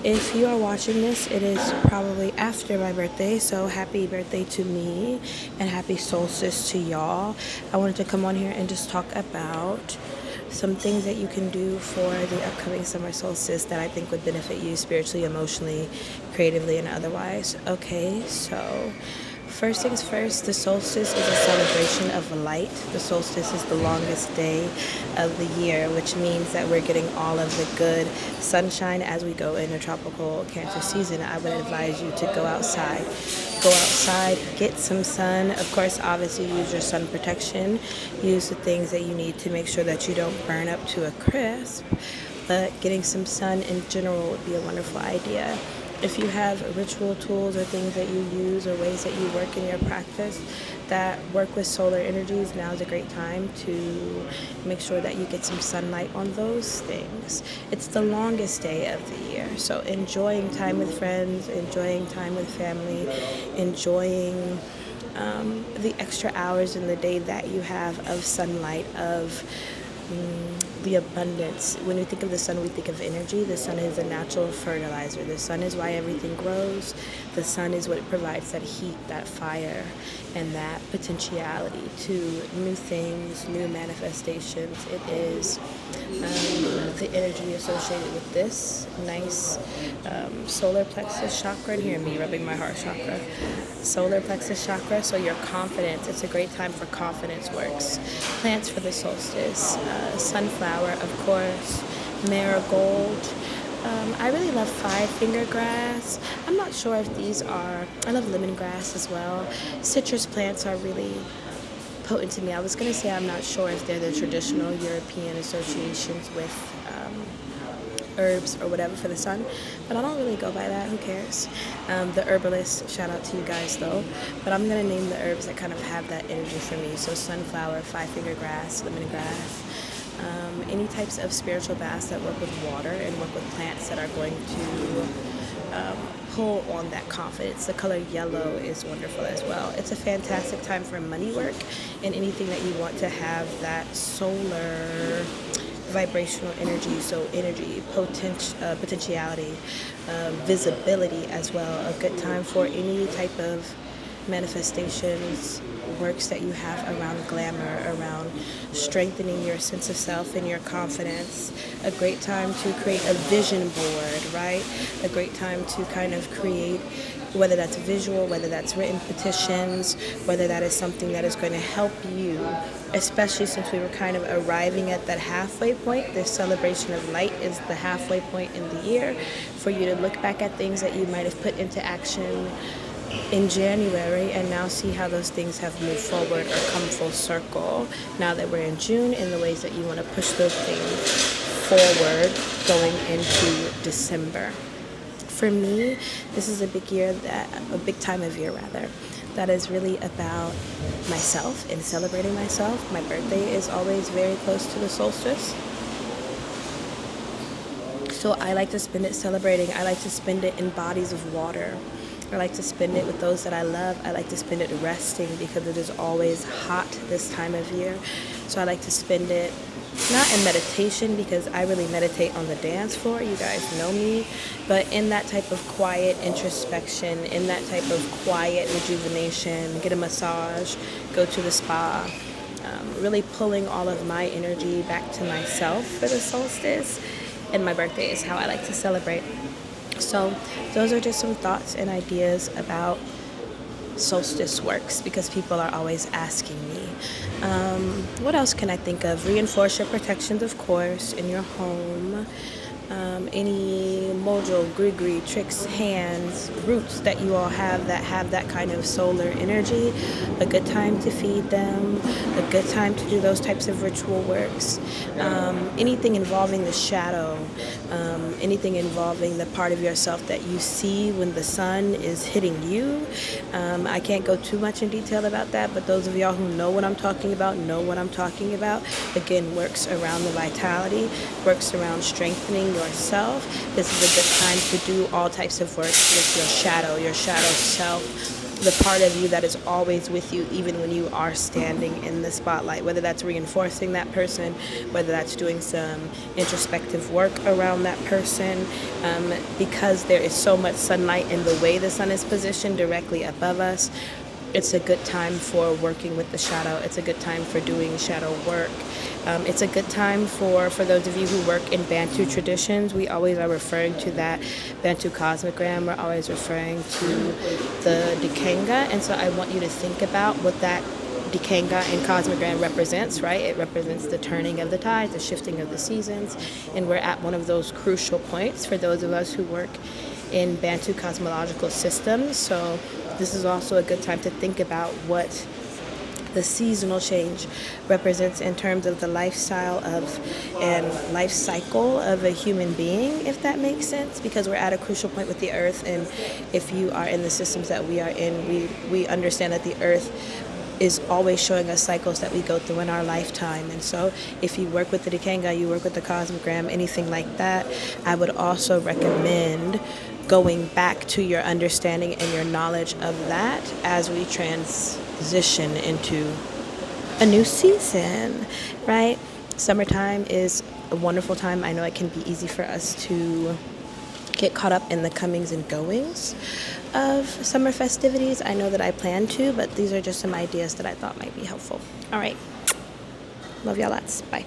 If you are watching this, it is probably after my birthday, so happy birthday to me and happy solstice to y'all. I wanted to come on here and just talk about some things that you can do for the upcoming summer solstice that I think would benefit you spiritually, emotionally, creatively, and otherwise. Okay, so first things first, the solstice is a celebration of light. The solstice is the longest day of the year, which means that we're getting all of the good sunshine as we go into tropical Cancer season. I would advise you to go outside. Go outside, get some sun. Of course, obviously use your sun protection. Use the things that you need to make sure that you don't burn up to a crisp. But getting some sun in general would be a wonderful idea. If you have ritual tools or things that you use or ways that you work in your practice that work with solar energies, now is a great time to make sure that you get some sunlight on those things. It's the longest day of the year, so enjoying time with friends, enjoying time with family, enjoying the extra hours in the day that you have of sunlight, of the abundance. When we think of the sun, we think of energy. The sun is a natural fertilizer. The sun is why everything grows. The sun is what provides that heat, that fire, and that potentiality to new things, new manifestations. It is the energy associated with this nice solar plexus chakra. And hear me rubbing my heart chakra. Solar plexus chakra, so your confidence. It's a great time for confidence works. Plants for the solstice, sunflower, of course, marigold. I really love five-finger grass. I'm not sure if these are, I love lemongrass as well. Citrus plants are really potent to me. I was going to say I'm not sure if they're the traditional European associations with herbs or whatever for the sun, but I don't really go by that. Who cares? The herbalist, shout out to you guys though, but I'm gonna name the herbs that kind of have that energy for me. So sunflower, five-finger grass, lemongrass, any types of spiritual baths that work with water and work with plants that are going to pull on that confidence. The color yellow is wonderful as well. It's a fantastic time for money work and anything that you want to have that solar vibrational energy, so energy, potentiality, visibility as well. A good time for any type of manifestations, works that you have around glamour, around strengthening your sense of self and your confidence. A great time to create a vision board, right? A great time to kind of create, whether that's visual, whether that's written petitions, whether that is something that is going to help you, especially since we were kind of arriving at that halfway point. This celebration of light is the halfway point in the year for you to look back at things that you might have put into action in January and now see how those things have moved forward or come full circle now that we're in June, in the ways that you want to push those things forward going into December. For me, this is a big time of year that is really about myself and celebrating myself. My birthday is always very close to the solstice, so I like to spend it celebrating. I like to spend it in bodies of water. I like to spend it with those that I love. I like to spend it resting because it is always hot this time of year. So I like to spend it not in meditation, because I really meditate on the dance floor. You guys know me. But in that type of quiet introspection, in that type of quiet rejuvenation, get a massage, go to the spa, really pulling all of my energy back to myself for the solstice. And my birthday is how I like to celebrate. So those are just some thoughts and ideas about solstice works, because people are always asking me. What else can I think of? Reinforce your protections, of course, in your home. Any mojo, gree, tricks, hands, roots that you all have that kind of solar energy, a good time to feed them, a good time to do those types of ritual works. Anything involving the shadow, anything involving the part of yourself that you see when the sun is hitting you. I can't go too much in detail about that, but those of y'all who know what I'm talking about know what I'm talking about. Again, works around the vitality, works around strengthening yourself. This is a good time to do all types of work with your shadow self, the part of you that is always with you even when you are standing in the spotlight, whether that's reinforcing that person, whether that's doing some introspective work around that person, because there is so much sunlight in the way the sun is positioned directly above us. It's a good time for working with the shadow. It's a good time for doing shadow work. It's a good time for those of you who work in Bantu traditions. We always are referring to that Bantu cosmogram. We're always referring to the Dikanga. And so I want you to think about what that Dikanga and cosmogram represents, right? It represents the turning of the tides, the shifting of the seasons. And we're at one of those crucial points for those of us who work in Bantu cosmological systems. So this is also a good time to think about what the seasonal change represents in terms of the lifestyle of and life cycle of a human being, if that makes sense, because we're at a crucial point with the earth. And if you are in the systems that we are in, we understand that the earth is always showing us cycles that we go through in our lifetime. And so if you work with the Dikanga, you work with the cosmogram, anything like that, I would also recommend going back to your understanding and your knowledge of that as we transition into a new season, right? Summertime is a wonderful time. I know it can be easy for us to get caught up in the comings and goings of summer festivities. I know that I plan to, but these are just some ideas that I thought might be helpful. All right. Love y'all lots. Bye.